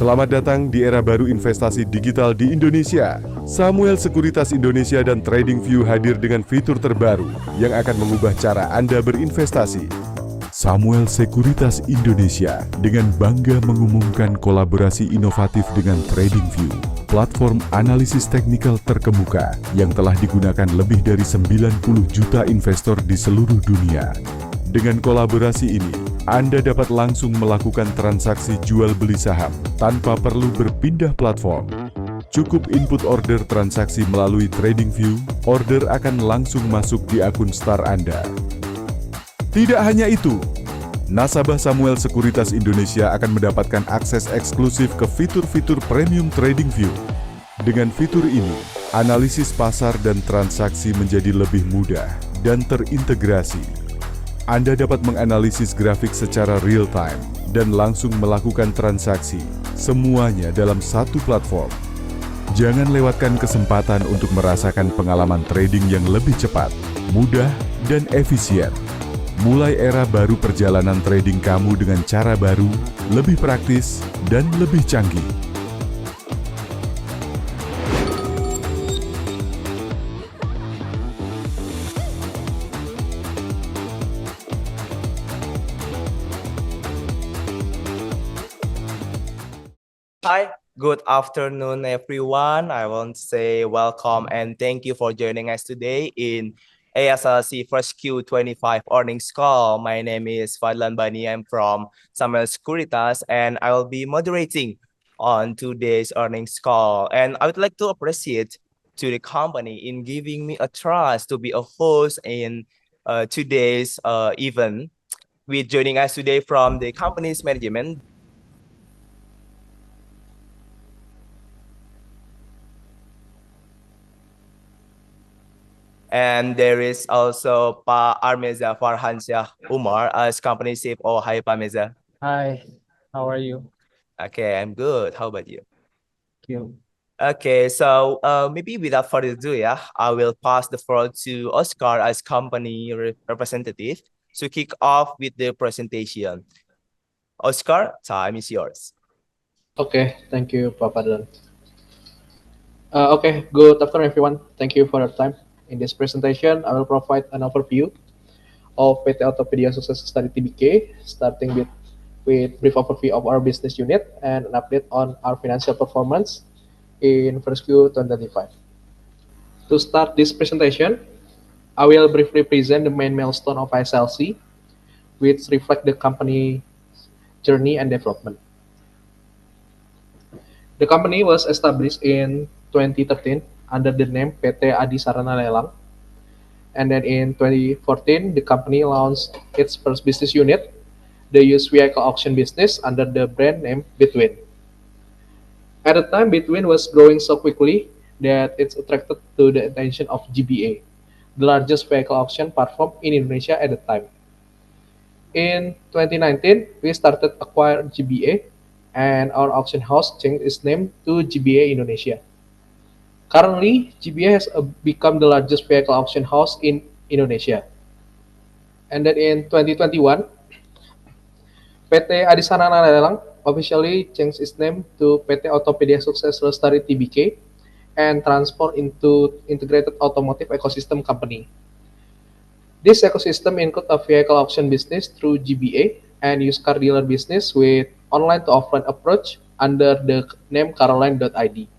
Selamat datang di era baru investasi digital di Indonesia. Samuel Sekuritas Indonesia dan TradingView hadir dengan fitur terbaru yang akan mengubah cara Anda berinvestasi. Samuel Sekuritas Indonesia dengan bangga mengumumkan kolaborasi inovatif dengan TradingView, platform analisis teknikal terkemuka yang telah digunakan lebih dari 90 juta investor di seluruh dunia. Dengan kolaborasi ini, Anda dapat langsung melakukan transaksi jual beli saham tanpa perlu berpindah platform. Cukup input order transaksi melalui TradingView, order akan langsung masuk di akun STAR Anda. Tidak hanya itu, nasabah Samuel Sekuritas Indonesia akan mendapatkan akses eksklusif ke fitur-fitur premium TradingView. Dengan fitur ini, analisis pasar dan transaksi menjadi lebih mudah dan terintegrasi. Anda dapat menganalisis grafik secara real-time dan langsung melakukan transaksi, semuanya dalam satu platform. Jangan lewatkan kesempatan untuk merasakan pengalaman trading yang lebih cepat, mudah, dan efisien. Mulai era baru perjalanan trading kamu dengan cara baru, lebih praktis, dan lebih canggih. Hi, good afternoon, everyone. I want to say welcome and thank you for joining us today in ASLC First Q25 earnings call. My name is Fadlan Bani. I'm from Samuel Securitas, and I will be moderating on today's earnings call. And I would like to appreciate to the company in giving me a trust to be a host in today's event. With joining us today from the company's management. And there is also Pak Armeza Farhansyah Umar as company CFO. Hi, Pak Armeza. Hi, how are you? Okay, I'm good. How about you? Thank you. Okay, so maybe without further ado, I will pass the floor to Oscar as company representative to kick off with the presentation. Oscar, time is yours. Okay, thank you, Pak Fadlan. Okay, good afternoon, everyone. Thank you for your time. In this presentation, I will provide an overview of PT Autopedia Success Study TBK, starting with brief overview of our business unit and an update on our financial performance in first Q 2025. To start this presentation, I will briefly present the main milestone of ISLC, which reflect the company journey and development. The company was established in 2013 under the name PT Adi Sarana Lelang. And then in 2014, the company launched its first business unit, the used vehicle auction business, under the brand name Bitwin. At the time, Bitwin was growing so quickly that it's attracted to the attention of GBA, the largest vehicle auction platform in Indonesia at the time. In 2019, we started acquire GBA, and our auction house changed its name to GBA Indonesia. Currently, GBA has become the largest vehicle auction house in Indonesia. And then in 2021, PT Adi Sarana Lelang officially changed its name to PT Autopedia Success Lestari TBK and transformed into integrated automotive ecosystem company. This ecosystem includes a vehicle auction business through GBA and used car dealer business with online to offline approach under the name Caroline.id.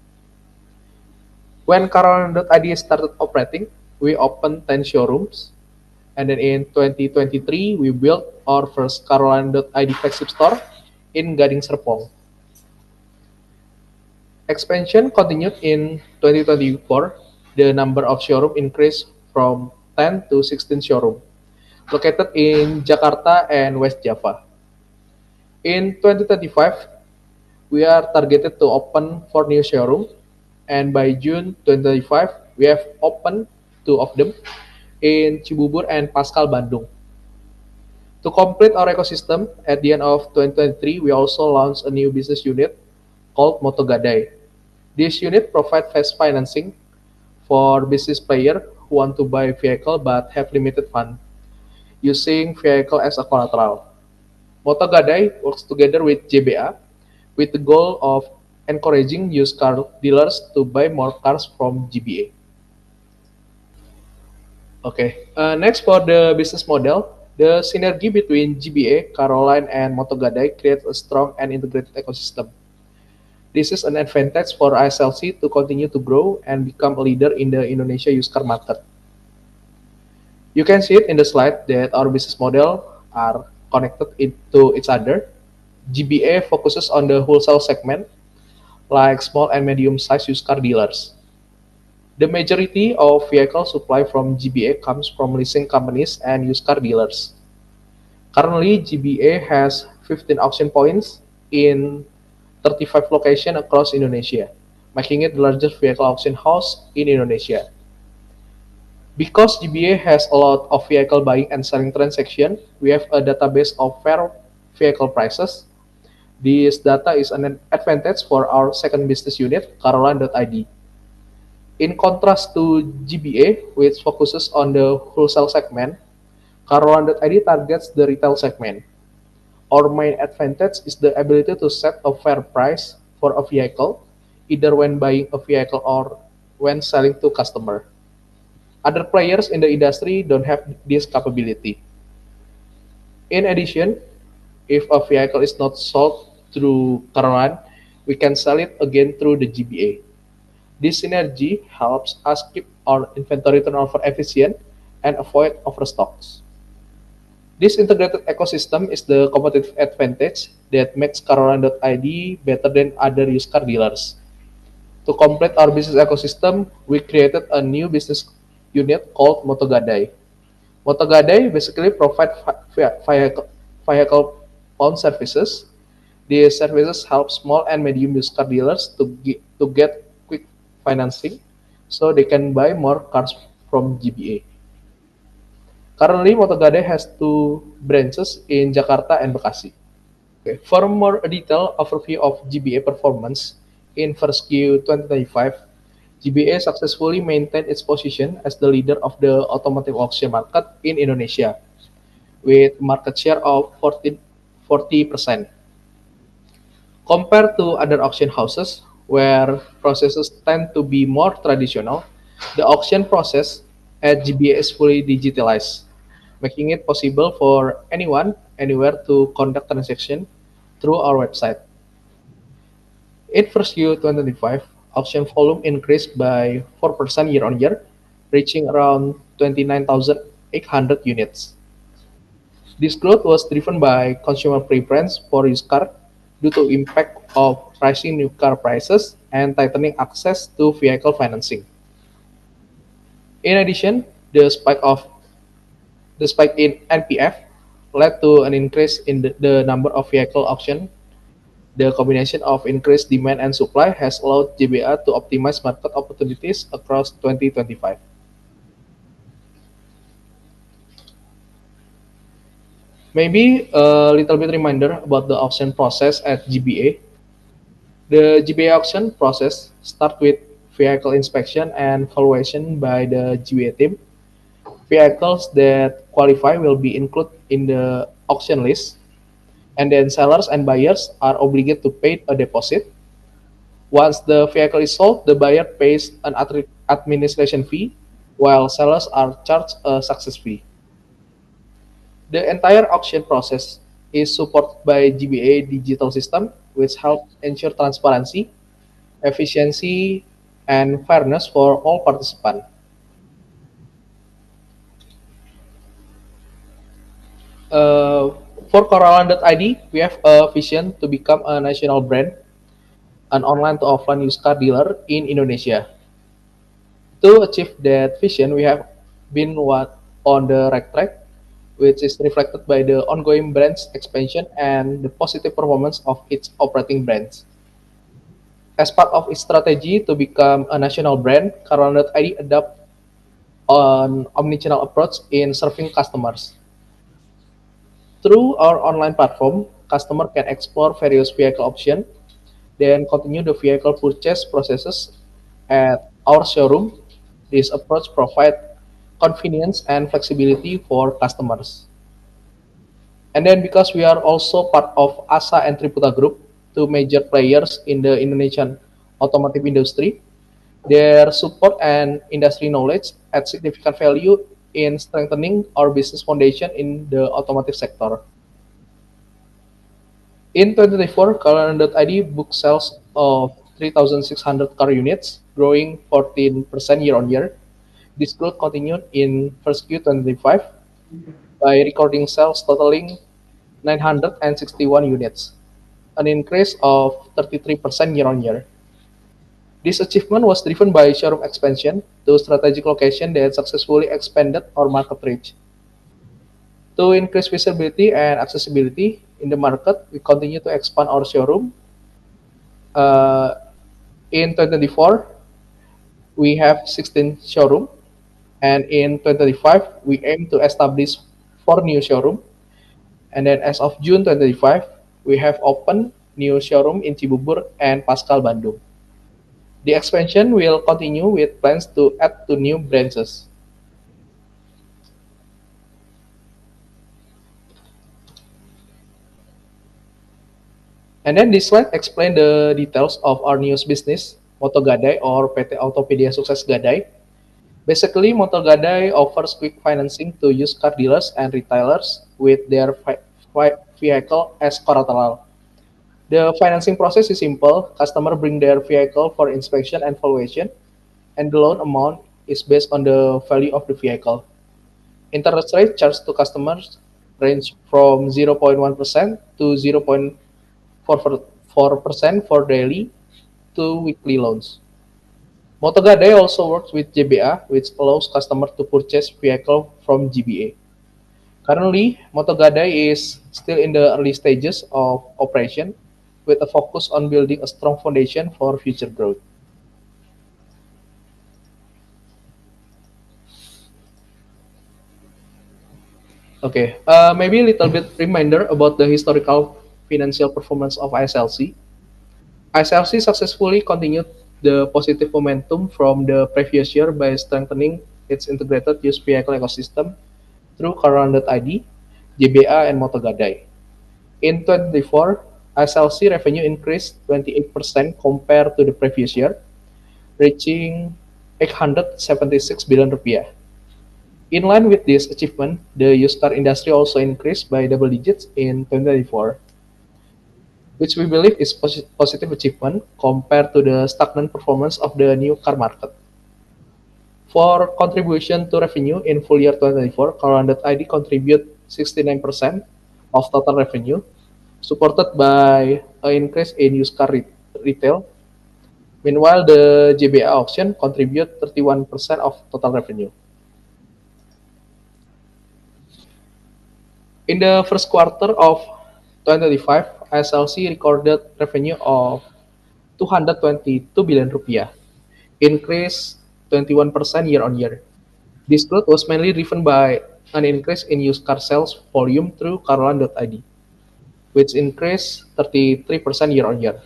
When Caroline.id started operating, we opened 10 showrooms, and then in 2023, we built our first Caroline.id flagship store in Gading Serpong. Expansion continued in 2024. The number of showrooms increased from 10 to 16 showrooms, located in Jakarta and West Java. In 2025, we are targeted to open 4 new showrooms, and by June 2025, we have opened 2 of them in Cibubur and Pascal, Bandung. To complete our ecosystem, at the end of 2023, we also launched a new business unit called Motogadai. This unit provides fast financing for business players who want to buy a vehicle but have limited funds, using vehicle as a collateral. Motogadai works together with JBA with the goal of encouraging used car dealers to buy more cars from GBA. Okay, next for the business model, the synergy between GBA, Caroline, and Motogadai creates a strong and integrated ecosystem. This is an advantage for ISLC to continue to grow and become a leader in the Indonesia used car market. You can see it in the slide that our business model are connected into each other. GBA focuses on the wholesale segment, like small and medium-sized used car dealers. The majority of vehicle supply from GBA comes from leasing companies and used car dealers. Currently, GBA has 15 auction points in 35 locations across Indonesia, making it the largest vehicle auction house in Indonesia. Because GBA has a lot of vehicle buying and selling transactions, we have a database of fair vehicle prices. This data is an advantage for our second business unit, Caroline.id. In contrast to GBA, which focuses on the wholesale segment, Caroline.id targets the retail segment. Our main advantage is the ability to set a fair price for a vehicle, either when buying a vehicle or when selling to customer. Other players in the industry don't have this capability. In addition, if a vehicle is not sold through Caroline, we can sell it again through the GBA. This synergy helps us keep our inventory turnover efficient and avoid overstocks. This integrated ecosystem is the competitive advantage that makes Caroline.id better than other used car dealers. To complete our business ecosystem, we created a new business unit called Motogadai. Motogadai basically provide vehicle pawn services. These services help small and medium used car dealers to get quick financing so they can buy more cars from GBA. Currently, Motogadai has two branches in Jakarta and Bekasi. Okay. For a more detailed overview of GBA performance in first Q 2025, GBA successfully maintained its position as the leader of the automotive auction market in Indonesia, with market share of 40%. Compared to other auction houses, where processes tend to be more traditional, the auction process at GBA is fully digitalized, making it possible for anyone, anywhere to conduct transaction through our website. In first Q 2025, auction volume increased by 4% year-on-year, reaching around 29,800 units. This growth was driven by consumer preference for used car due to impact of rising new car prices and tightening access to vehicle financing. In addition, the spike in NPF led to an increase in the number of vehicle auction. The combination of increased demand and supply has allowed GBA to optimize market opportunities across 2025. Maybe a little bit reminder about the auction process at GBA. The GBA auction process starts with vehicle inspection and valuation by the GBA team. Vehicles that qualify will be included in the auction list, and then sellers and buyers are obligated to pay a deposit. Once the vehicle is sold, the buyer pays an administration fee, while sellers are charged a success fee. The entire auction process is supported by GBA digital system, which helps ensure transparency, efficiency, and fairness for all participants. Uh, for Coraline.id, we have a vision to become a national brand, an online to offline used car dealer in Indonesia. To achieve that vision, we have been on the right track, which is reflected by the ongoing brand's expansion and the positive performance of its operating brands. As part of its strategy to become a national brand, Caroline.id adopt an omnichannel approach in serving customers. Through our online platform, customer can explore various vehicle options, then continue the vehicle purchase processes at our showroom. This approach provides convenience and flexibility for customers. And then because we are also part of ASA and Triputa Group, to major players in the Indonesian automotive industry. Their support and industry knowledge add significant value in strengthening our business foundation in the automotive sector. In 2024, Car.id booked sales of 3,600 car units, growing 14% year-on-year. This growth continued in first Q 2025 by recording sales totaling 961 units, an increase of 33% year-on-year. This achievement was driven by showroom expansion to strategic locations that successfully expanded our market reach. To increase visibility and accessibility in the market, we continue to expand our showroom. Uh, in 2024, we have 16 showroom, and in 2025, we aim to establish 4 new showroom. And then as of June 2025, we have opened new showroom in Cibubur and Pascal, Bandung. The expansion will continue with plans to add 2 new branches. And then this slide explain the details of our newest business, Moto Gadai or PT Autopedia Sukses Gadai. Basically, Moto Gadai offers quick financing to used car dealers and retailers with their vehicle as collateral. The financing process is simple. Customer bring their vehicle for inspection and valuation, and the loan amount is based on the value of the vehicle. Interest rate charged to customers range from 0.1% to 0.44% for daily to weekly loans. Motogadai also works with GBA, which allows customers to purchase vehicle from GBA. Currently, Motogadai is still in the early stages of operation, with a focus on building a strong foundation for future growth. Okay, maybe a little bit reminder about the historical financial performance of ISLC. ISLC successfully continued the positive momentum from the previous year by strengthening its integrated used vehicle ecosystem through Car.id, JBA, and Motogadai. In 2024, ISLC revenue increased 28% compared to the previous year, reaching 876 billion rupiah. In line with this achievement, the used car industry also increased by double digits in 2024, which we believe is positive achievement compared to the stagnant performance of the new car market. For contribution to revenue in full year 2024, Car.id contribute 69% of total revenue, supported by an increase in used car retail. Meanwhile, the JBA auction contribute 31% of total revenue. In the first quarter of 2025, SLC recorded revenue of 222 billion rupiah, increase 21% year-on-year. This growth was mainly driven by an increase in used car sales volume through Carolan.id, which increased 33% year-on-year.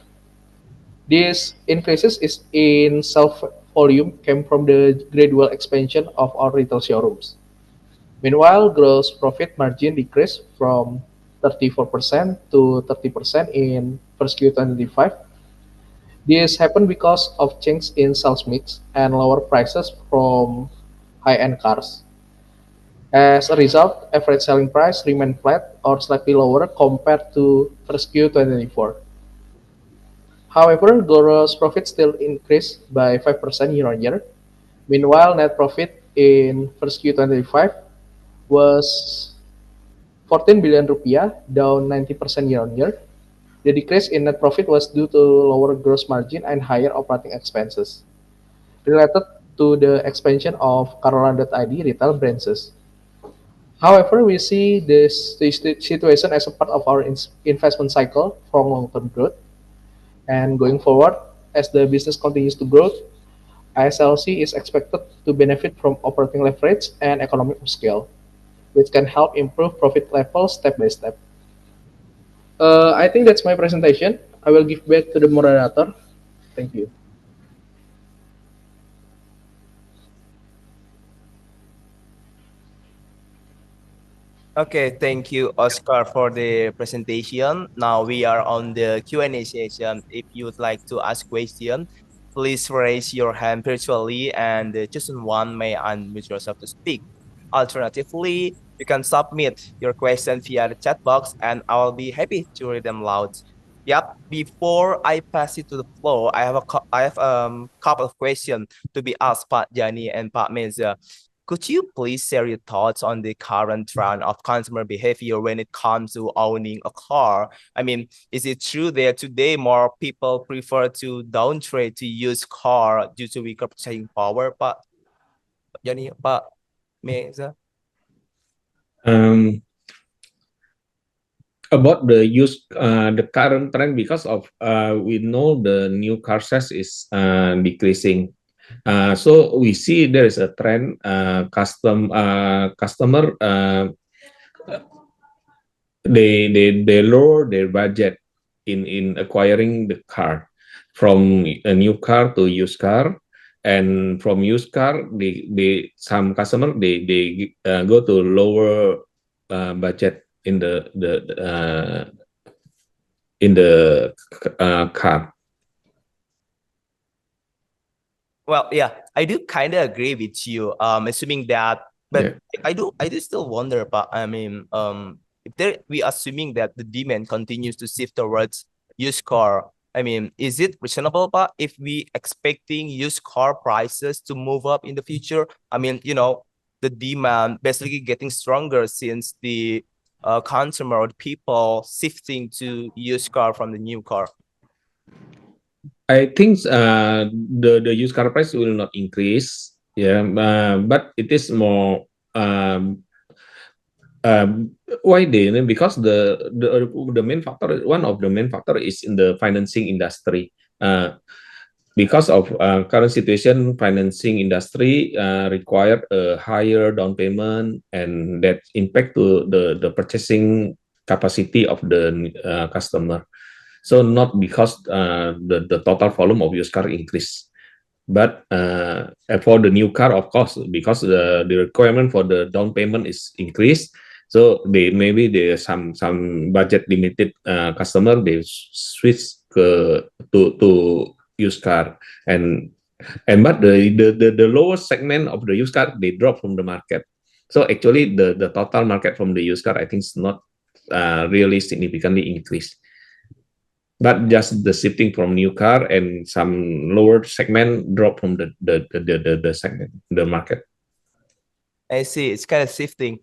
These increases in sales volume came from the gradual expansion of our retail showrooms. Meanwhile, gross profit margin decreased from 34% to 30% in first Q 2025. This happened because of change in sales mix and lower prices from high-end cars. As a result, average selling price remained flat or slightly lower compared to first Q 2024. However, gross profit still increased by 5% year-on-year. Meanwhile, net profit in first Q 2025 was 14 billion rupiah, down 90% year-on-year. The decrease in net profit was due to lower gross margin and higher operating expenses related to the expansion of Carolan.id retail branches. However, we see this situation as a part of our investment cycle for long-term growth. And going forward, as the business continues to grow, ISLC is expected to benefit from operating leverage and economic scale, which can help improve profit level step by step. I think that's my presentation. I will give back to the moderator. Thank you. Okay, thank you, Oscar, for the presentation. Now we are on the Q&A session. If you would like to ask question, please raise your hand virtually, and the chosen one may unmute yourself to speak. Alternatively, you can submit your question via the chat box, and I will be happy to read them loud. Yep. Before I pass it to the floor, I have couple of questions to be asked Pak Jani and Pak Meza. Could you please share your thoughts on the current trend of consumer behavior when it comes to owning a car? I mean, is it true that today more people prefer to downtrade to use car due to weaker purchasing power, Pak Yani, Pak Meza? Um, about the current trend, because of we know the new car sales is decreasing. So we see there is a trend. Customer they lower their budget in acquiring the car, from a new car to used car, and from used car some customer they go to lower budget in the car. Well, yeah, I do kind of agree with you. Assuming that, but Yeah. I do still wonder. But I mean, if there we assuming that the demand continues to shift towards used car, I mean, is it reasonable? But if we expecting used car prices to move up in the future, I mean, the demand basically getting stronger since the consumer or the people shifting to used car from the new car. I think the used car price will not increase, yeah, but it is more why then? Because the main factor, one of the main factor is in the financing industry. Because of current situation, financing industry require a higher down payment, and that impact to the purchasing capacity of the customer. So not because the total volume of used car increase, but for the new car, of course, because the requirement for the down payment is increased. So some budget limited customer, they switch to used car, and but the lowest segment of the used car, they drop from the market. So actually the total market from the used car, I think, is not really significantly increased, but just the shifting from new car and some lower segment drop from the segment, the market. I see. It's kind of shifting.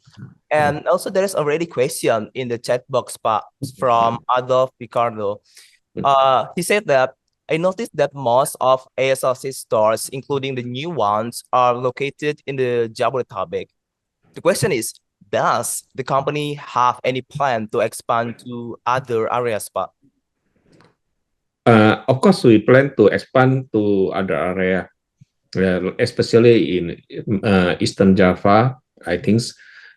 And also there is already question in the chat box, Pak, from Adolf Picardo. He said that I noticed that most of ASLC stores, including the new ones, are located in the Jabodetabek. The question is, does the company have any plan to expand to other areas, Pak? Of course, we plan to expand to other area, especially in Eastern Java, I think.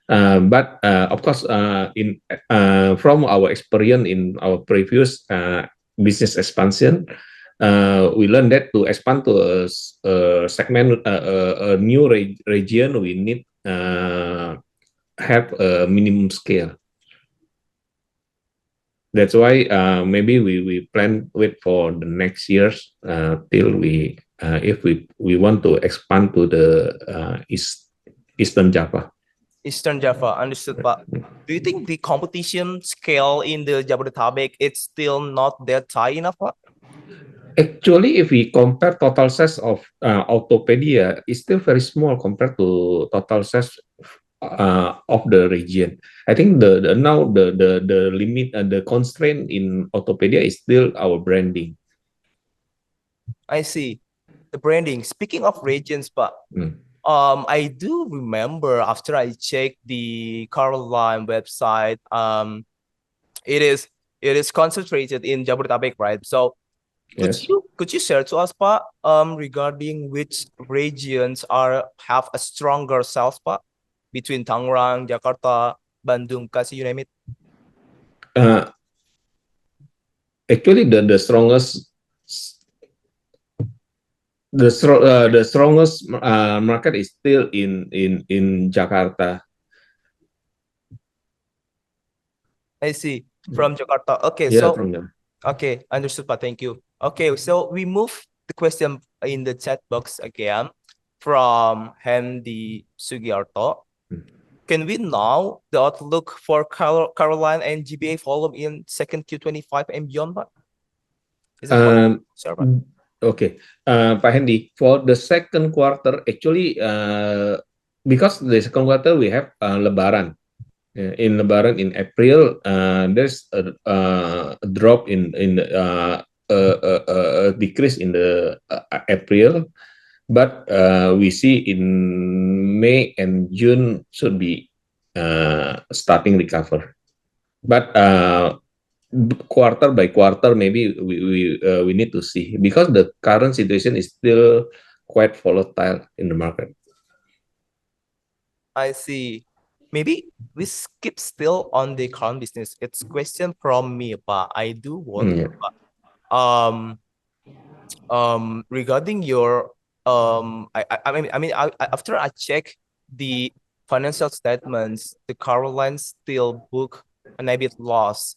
But of course, from our experience in our previous business expansion, we learned that to expand to a segment, a new region, we need have a minimum scale. That's why maybe we plan wait for the next years till we if we want to expand to the Eastern Java. Eastern Java, understood, Pak. Do you think the competition scale in the Jabodetabek it's still not that high enough, Pak? Actually, if we compare total size of Autopedia, it's still very small compared to total size of the region. I think now the limit and the constraint in Autopedia is still our branding. I see. The branding. Speaking of regions, Pak, I do remember after I checked the Caroline website, it is concentrated in Jabodetabek, right? So Yes. could you share to us, Pak, regarding which regions have a stronger sales, Pak, between Tangerang, Jakarta, Bandung, Bekasi, you name it? Actually, the strongest market is still in Jakarta. I see. From Jakarta. Okay, Yeah, so from them. okay, understood, Pak. Thank you. Okay, so we move the question in the chat box again from Hendy Sugiarto. Can we know the outlook for Caroline and GBA volume in second Q25 and beyond, Pak? Is it possible? Sure, Pak. Okay, Pak Hendy, for the second quarter, actually, because the second quarter we have Lebaran. In Lebaran in April, there's a drop in a decrease in the April, but we see in May and June should be starting recover. But quarter by quarter, maybe we need to see, because the current situation is still quite volatile in the market. I see. Maybe we skip still on the current business. It's question from me, Pak. I do wonder, Pak. Regarding your after I check the financial statements, the Caroline still book an EBIT loss.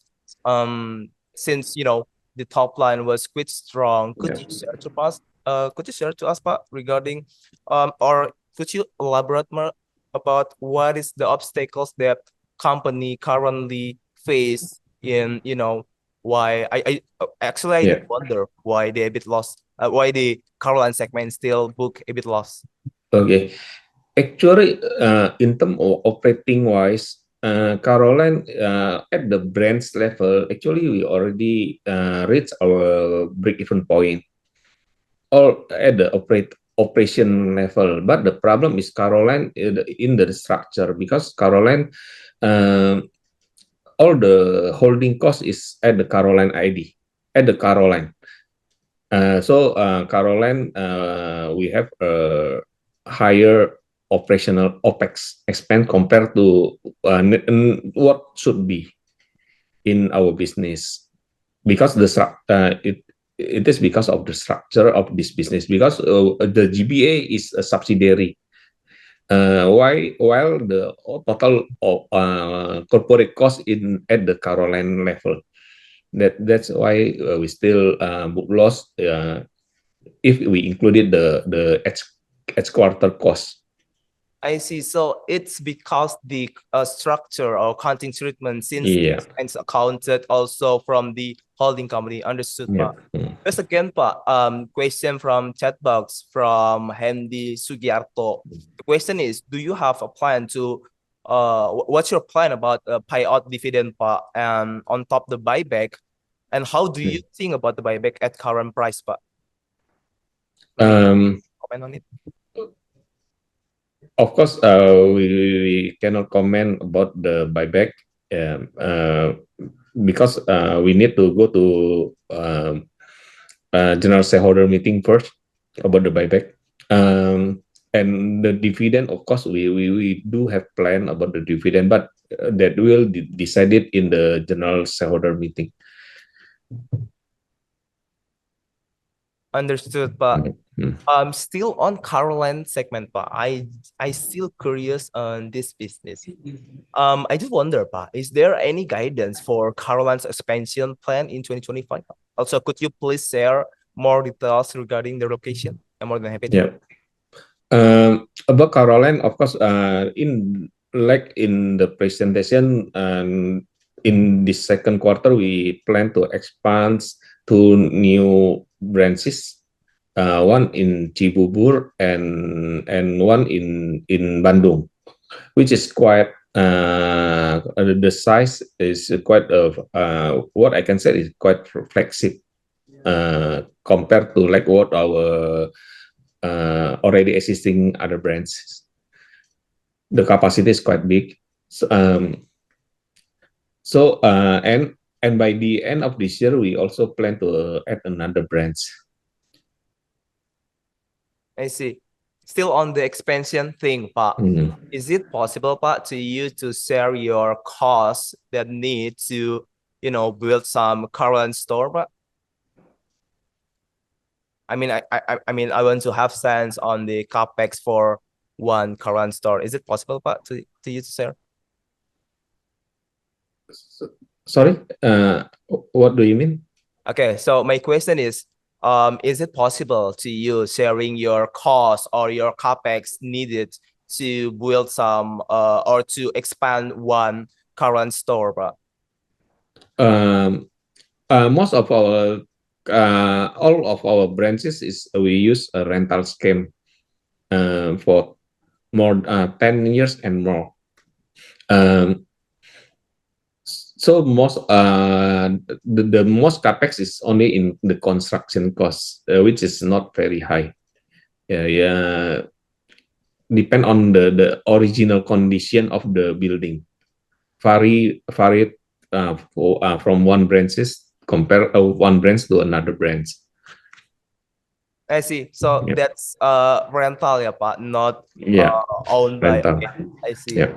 Since the top line was quite strong, could you share to us? Pak, regarding or could you elaborate more about what is the obstacles that company currently face in why I Yeah. do wonder why the EBIT loss, why the Caroline segment still book EBIT loss. Okay. Actually, in terms of operating wise, Caroline at the branch level, actually we already reached our break-even point, or at the operation level. But the problem is Caroline in the structure, because Caroline, all the holding cost is at the Caroline ID, at the Caroline. So Caroline, we have a higher operational OPEX expense compared to what should be in our business, because it is because of the structure of this business, because the GBA is a subsidiary. While the total corporate cost at the Caroline level, that's why we still book loss if we included the H quarter cost. I see. So it's because the structure or accounting treatment, since Yeah. it's accounted also from the holding company. Understood, Yeah. Pak. First again, Pak, question from chat box from Hendy Sugiarto. The question is, do you have a plan to what's your plan about payout dividend, Pak, and on top the buyback, and how do you think about the buyback at current price, Pak? Comment on it. Of course, we cannot comment about the buyback because we need to go to general shareholder meeting first about the buyback. And the dividend, of course, we do have plan about the dividend, but that will be decided in the general shareholder meeting. Understood, Pak. Still on Caroline segment, Pak. I still curious on this business. I just wonder, Pak, is there any guidance for Caroline's expansion plan in 2025? Also, could you please share more details regarding the location? I'm more than happy to. Yeah. About Caroline, of course, in the presentation, in this second quarter, we plan to expand to new branches, one in Cibubur and one in Bandung, which is quite the size is quite what I can say is quite flexible compared to like what our already existing other brands. The capacity is quite big. And by the end of this year, we also plan to add another branch. I see. Still on the expansion thing, Pak. Is it possible, Pak, to you to share your costs that need to, build some Caroline store, Pak? I mean, I want to have sense on the capex for one Caroline store. Is it possible, Pak, to you to share? Sorry, what do you mean? Okay, so my question is it possible to you sharing your cost or your capex needed to build some or to expand one current store, bro? Um, Most of our all of our branches is we use a rental scheme for more 10 years and more. Um, so most the most capex is only in the construction cost, which is not very high. Yeah, depend on the original condition of the building. Vary from one branches compare one branch to another branch. I see. So Yeah, that's rental, yeah, but not yeah, owned by. rental. Okay, I see. Yeah,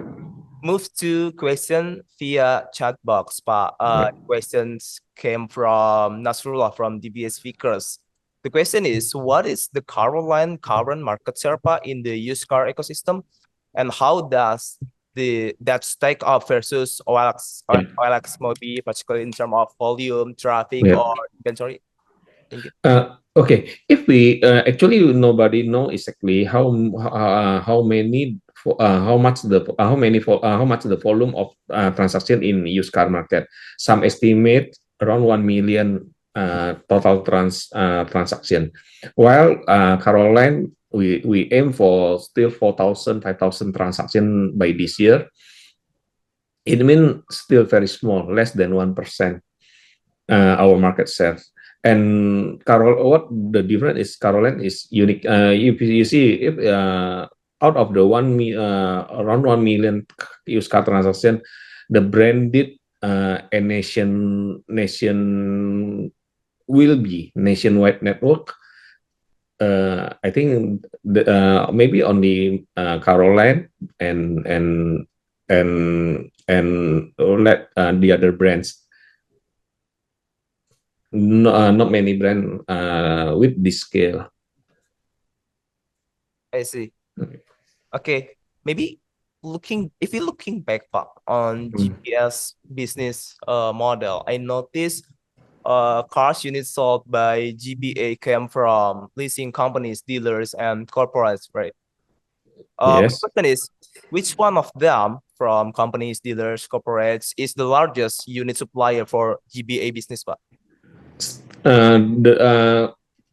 Move to question via chat box, Pak. yeah. Questions came from Nasrullah from DBS Speakers. The question is, what is the Caroline current market share, Pak, in the used car ecosystem, and how does that stack up versus OLX, Yeah. OLX Mobi, particularly in terms of volume, traffic, Yeah. or inventory? Thank you. Okay, if we actually nobody know exactly how many how much the how much the volume of transaction in used car market. Some estimate around 1 million total transaction. While Caroline, we aim for still 4,000 5,000 transaction by this year. It means still very small, less than 1%. Our market share. And what the difference is, Caroline is unique. If you see, if out of the around 1 million used car transaction, the branded a nation will be nationwide network. I think maybe only Caroline and let the other brands. Not many brand with this scale. I see. Okay, maybe if you're looking back, Pak, on GPS business model, I noticed cars units sold by GBA came from leasing companies, dealers, and corporates, right? My Yes. question is, which one of them from companies, dealers, corporates is the largest unit supplier for GBA business, Pak?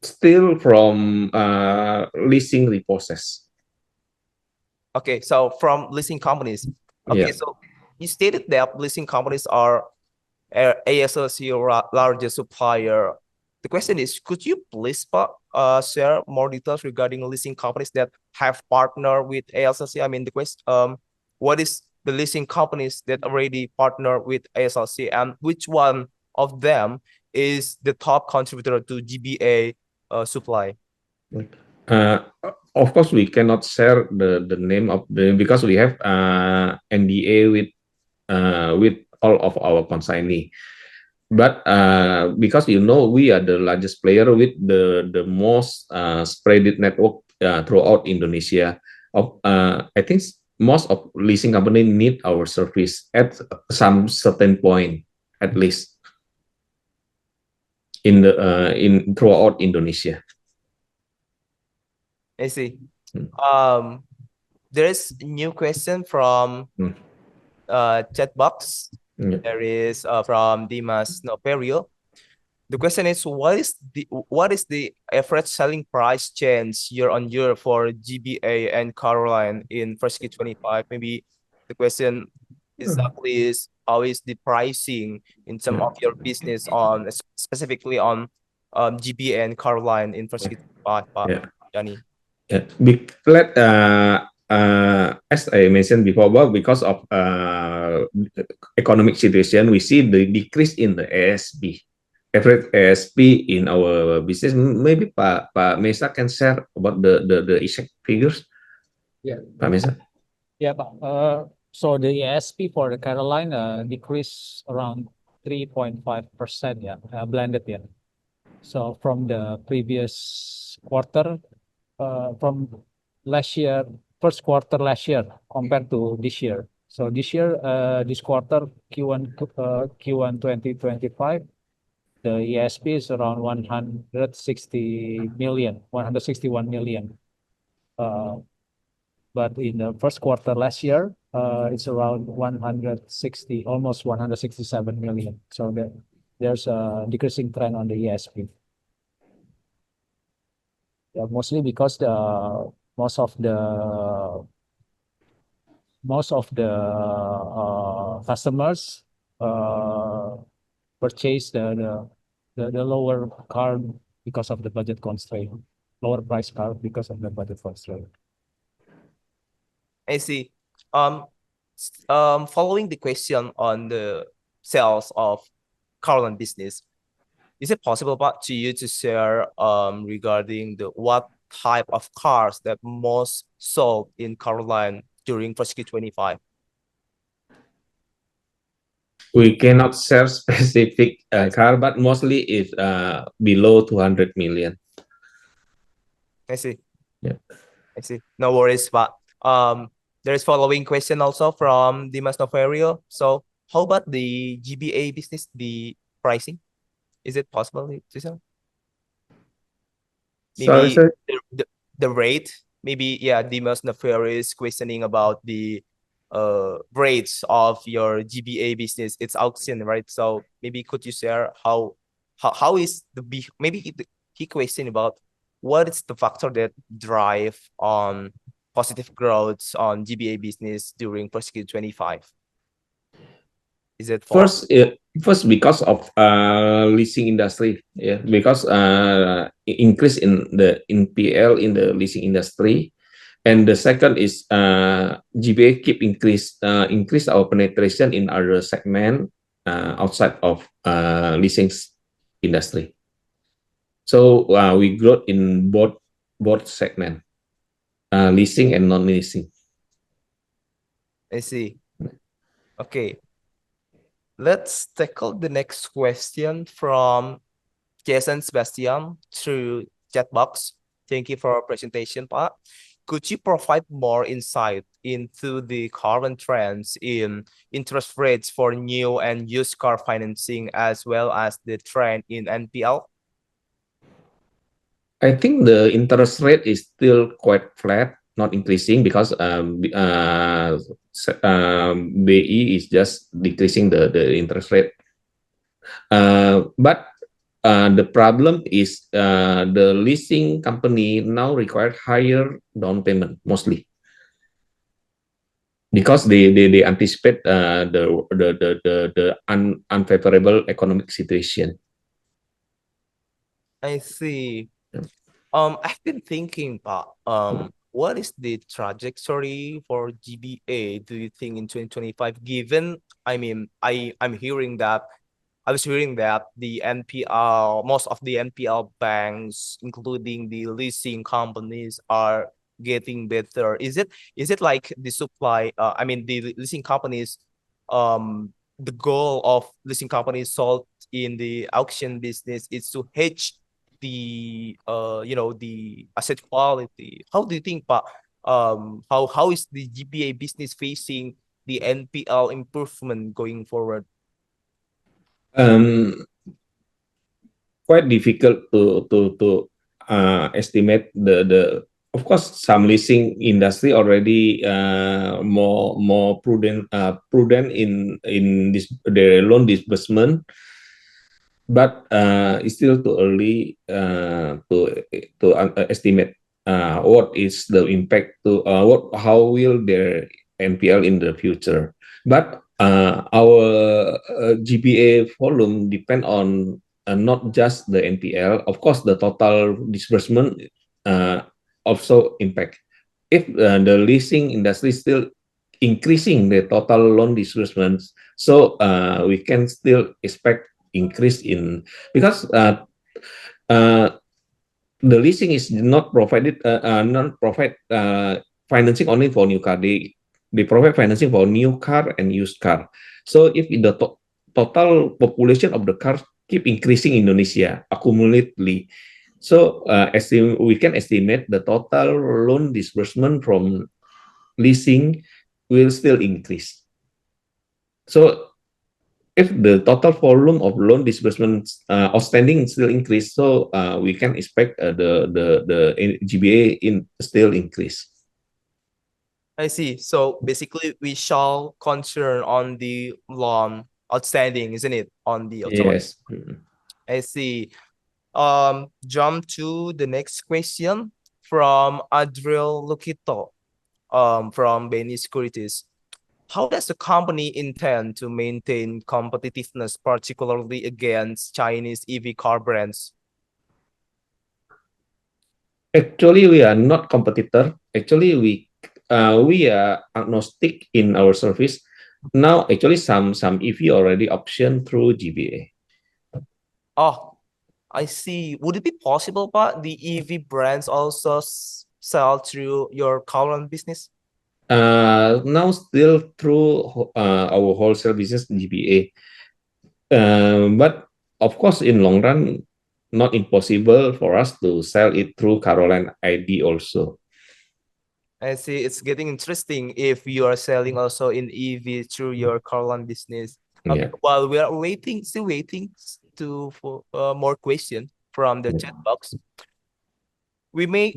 Still from leasing repossess. Okay, so from leasing companies. Okay, Yeah. so you stated that leasing companies are ASLC largest supplier. The question is, could you please share more details regarding leasing companies that have partnered with ASLC? I mean, what is the leasing companies that already partner with ASLC, and which one of them is the top contributor to GBA supply? Uh, of course, we cannot share the name of the because we have NDA with all of our consignee. But because we are the largest player with the most spreaded network throughout Indonesia. I think most of leasing company need our service at some certain point, at least in throughout Indonesia. I see. There is a new question from chat box. Yeah. There is from Dimas Noperio. The question is, what is the average selling price change year on year for GBA and Caroline in first Q25? Maybe the question exactly is, how is the pricing in terms of your business on specifically on GBA and Caroline in first Q25, Yeah. Johnny? Yeah. As I mentioned before, well, because of economic situation, we see the decrease in the ASP. Average ASP in our business. Maybe Pak Mesa can share about the exact figures. Yeah. Pak Mesa. Yeah, Pak. So the ASP for the Caroline decreased around 3.5%, yeah, blended, yeah. So from the previous quarter, from last year, first quarter last year compared to this year. So this year, this quarter, Q1 2025, the ESP is around 161 million. But in the first quarter last year, it's around 160, almost 167 million. So there's a decreasing trend on the ESP. Yeah, mostly because most of the customers purchase the lower car because of the budget constraint, lower price car because of the budget constraint. I see. Following the question on the sales of Caroline business, is it possible to you to share regarding what type of cars that most sold in Caroline during first Q25? We cannot share specific car, but mostly is below 200 million. I see. Yeah. I see. No worries, but there's following question also from Dimas Noverio. So how about the GBA business, the pricing? Is it possible to sell? Sorry, Maybe sir. the rate, maybe, yeah, Dimas Noverio is questioning about the rates of your GBA business. It's auction, right? So maybe could you share how is maybe he questioned about what is the factor that drive on positive growth on GBA business during first Q25? Is it First, because of leasing industry, yeah, because increase in the NPL in the leasing industry, and the second is GBA keep increase our penetration in other segment outside of leasing industry. So we grow in both segment, leasing and non-leasing. I see. Okay. Let's tackle the next question from Jason Sebastian through chat box. Thank you for your presentation, Pak. Could you provide more insight into the current trends in interest rates for new and used car financing, as well as the trend in NPL? I think the interest rate is still quite flat, not increasing, because BI is just decreasing the interest rate. But the problem is the leasing company now require higher down payment mostly, because they anticipate the unfavorable economic situation. I see. I've been thinking, Pak, what is the trajectory for GBA, do you think, in 2025, given, I mean, I was hearing that the NPL, most of the NPL banks, including the leasing companies, are getting better. Is it like the supply, I mean, the leasing companies, the goal of leasing companies sold in the auction business is to hedge the the asset quality? How do you think, Pak, how is the GBA business facing the NPL improvement going forward? Quite difficult to estimate the of course some leasing industry already more prudent in this their loan disbursement, but it's still too early to estimate what is the impact to how will their NPL in the future. But our GBA volume depend on not just the NPL. Of course, the total disbursement also impact. If the leasing industry is still increasing the total loan disbursements, so we can still expect increase in, because the leasing is not provide financing only for new car. They provide financing for new car and used car. So if the total population of the cars keep increasing in Indonesia accumulately, so we can estimate the total loan disbursement from leasing will still increase. So if the total volume of loan disbursements outstanding still increase, so we can expect the GBA in still increase. I see. So basically, we shall concern on the loan outstanding, isn't it? On the automotive. Yes. Mm. I see. Jump to the next question from Adriel Lukito, from Benny Securities. How does the company intend to maintain competitiveness, particularly against Chinese EV car brands? Actually, we are not competitor. Actually, we are agnostic in our service. Now, actually, some EV already option through GBA. Oh, I see. Would it be possible, but the EV brands also sell through your current business? Now still through our wholesale business GBA. But of course, in long run, not impossible for us to sell it through Caroline ID also. I see. It's getting interesting if you are selling also in EV through your current business. Okay, Yeah. while we are waiting, still waiting for more questions from the chat box, we may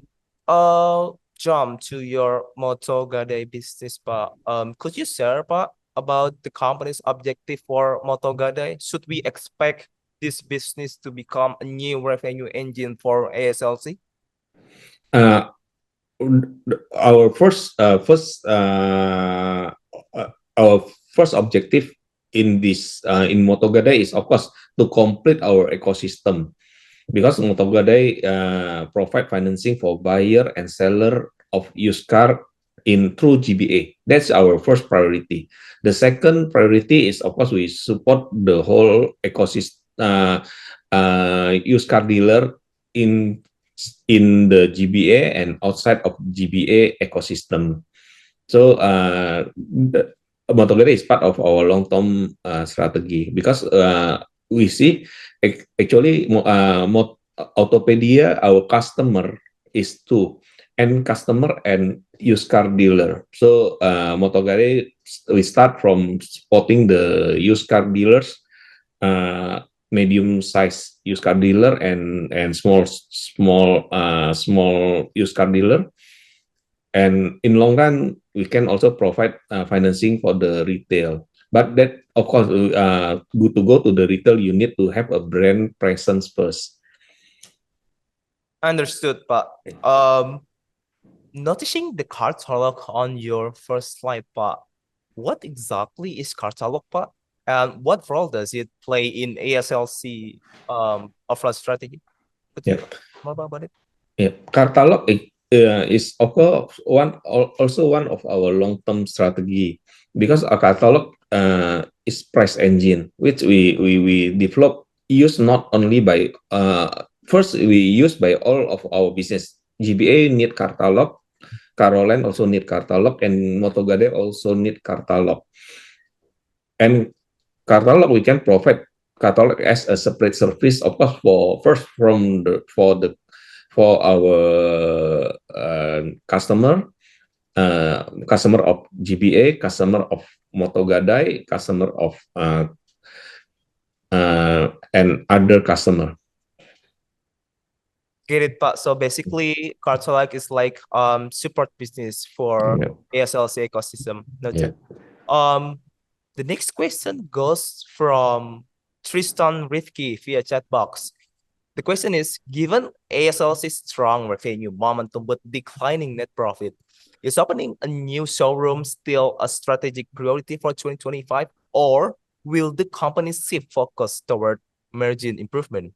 jump to your Moto Gade business, but could you share, Pak, about the company's objective for Moto Gade? Should we expect this business to become a new revenue engine for ASLC? Uh, our our first objective in this in Motogade is of course to complete our ecosystem, because Motogade provide financing for buyer and seller of used car in through GBA. That's our first priority. The second priority is of course we support the whole ecosystem, used car dealer in the GBA and outside of GBA ecosystem. So Motogade is part of our long-term strategy, because we see actually Autopedia, our customer is two, and customer and used car dealer. So Motogade, we start from supporting the used car dealers, medium size used car dealer and small used car dealer, and in long run we can also provide financing for the retail, but that of course good to go to the retail, you need to have a brand presence first. Understood, Pak. Noticing the catalog on your first slide, Pak, what exactly is catalog, Pak? And what role does it play in ASLC offline strategy? Could you more about it? Yeah, catalog is of course also one of our long-term strategy, because our catalog is price engine, which we develop, used not only by first we use by all of our business. GBA need catalog, Caroline also need catalog, and Motogade also need catalog. And catalog we can provide catalog as a separate service, of course, for our customer of GBA, customer of Motogade, customer of and other customer. Get it, Pak. So basically, Cartolike is like support business for ASLC ecosystem. Noted. The next question goes from Tristan Rifki via chat box. The question is, given ASLC's strong revenue momentum but declining net profit, is opening a new showroom still a strategic priority for 2025, or will the company shift focus toward margin improvement?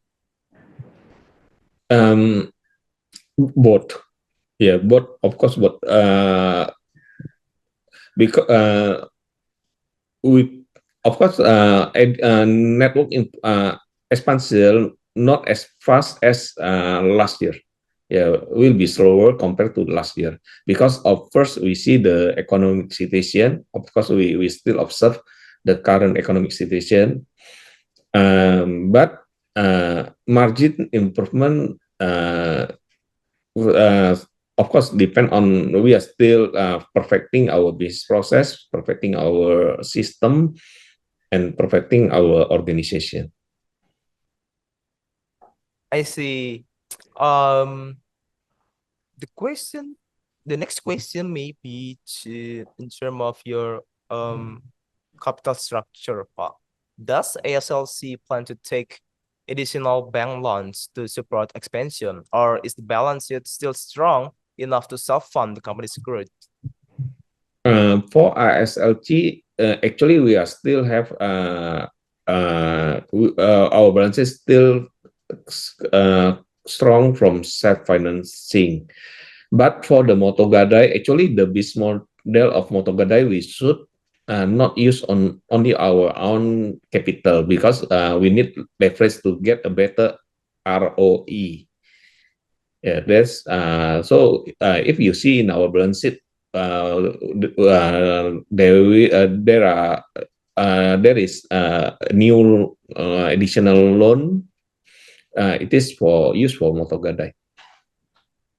Both. Yeah, both, of course, both. Because we, of course, network expansion not as fast as last year. Yeah, will be slower compared to last year, because of first we see the economic situation. Of course, we still observe the current economic situation, but margin improvement of course depend on, we are still perfecting our business process, perfecting our system, and perfecting our organization. I see. Um, the next question may be in terms of your capital structure, Pak. Does ASLC plan to take additional bank loans to support expansion, or is the balance sheet still strong enough to self-fund the company's growth? For ASLC, actually we are still have our balance is still strong from self-financing. But for the Moto Gadai, actually the business model of Moto Gadai, we should not use on only our own capital, because we need leverage to get a better ROE. Yeah, that's so if you see in our balance sheet, there is a new additional loan. It is for use for Moto Gadai.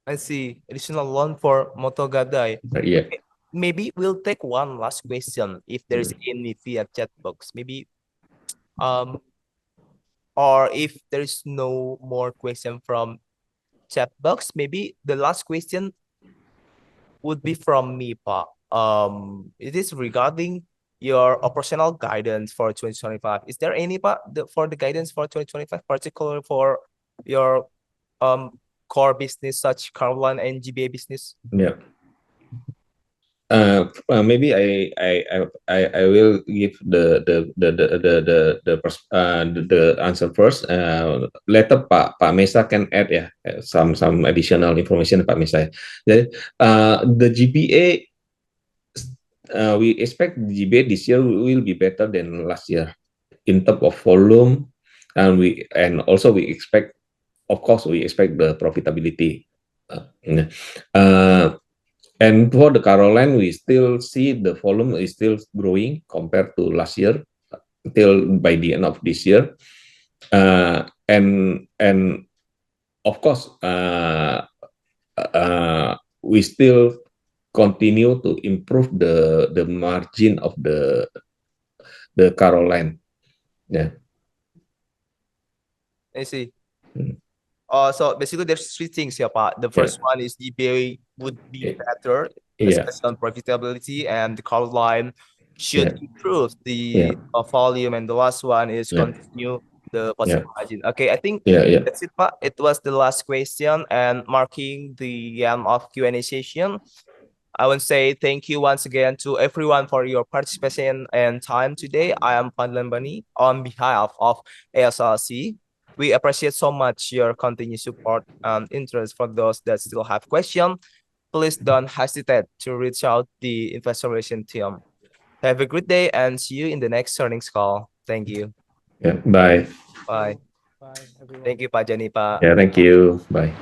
I see. Additional loan for Moto Gadai. Yeah. Maybe we'll take one last question if there's any via chat box. Maybe or if there's no more question from chat box, maybe the last question would be from me, Pak. It is regarding your operational guidance for 2025. Is there any, Pak, for the guidance for 2025, particularly for your core business such Caroline and GBA business? Yeah. Maybe I will give the answer first. Later Pak Mesa can add some additional information Pak Mesa. The GPA, we expect the GPA this year will be better than last year in terms of volume, and we expect, of course, we expect the profitability. And for the Caroline, we still see the volume is still growing compared to last year till by the end of this year. And of course, we still continue to improve the margin of the Caroline. Yeah. I see. Hmm. So basically there's three things here, Pak. The first one is GPA would be better, Yeah. especially on profitability, and the Caroline should Yeah. improve the volume, and the last one is Yeah. continue the positive margin. Okay, I think Yeah. that's it, Pak. It was the last question, and marking the end of Q&A session. I want to say thank you once again to everyone for your participation and time today. I am Fadlan Bani on behalf of ASRC. We appreciate so much your continued support and interest. For those that still have questions, please don't hesitate to reach out the investor relation team. Have a good day and see you in the next earnings call. Thank you. Yeah. Bye. Bye. Bye, everyone. Thank you, Pak Jani, Pak. Yeah. Thank you. Bye.